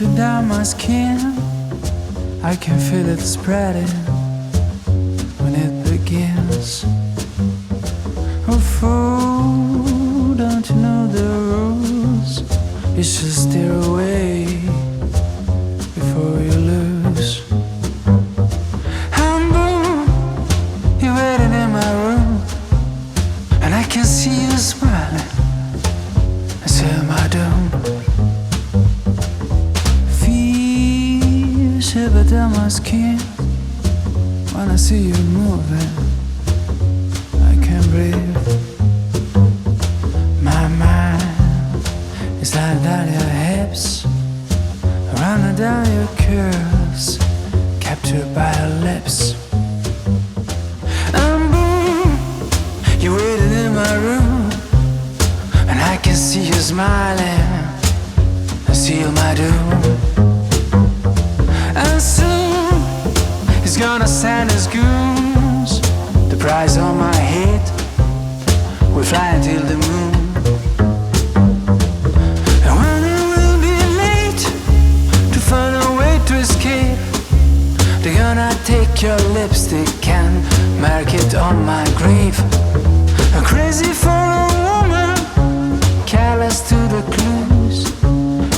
shiver down my skin. I can feel it spreading when it begins. Oh fool, don't you know the rules? You should steer away before you lose. And boom, you're waiting in my room, and I can see you smiling. I seal my doom. Feel shiver down my skin when I see you moving. I can't breathe. My mind is lying down your hips, running down your curves, captured by your lips. And boom, you're waiting in my room, and I can see you smiling. I seal my doom. And soon he's gonna send his goons. The price on my head, we're flying till the moon. And when it will be late to find a way to escape, they're gonna take your lipstick and mark it on my grave. I'm crazy for a woman, careless to the clues.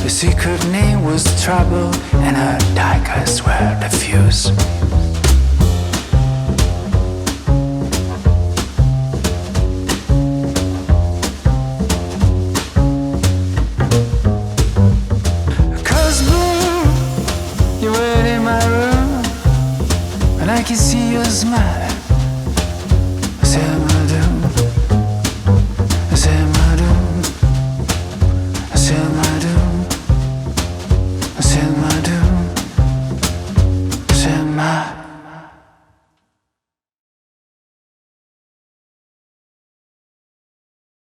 The secret name was Trouble, and her daggers were the fuse. Cause boom, you're waiting in my room, and I can see you smile.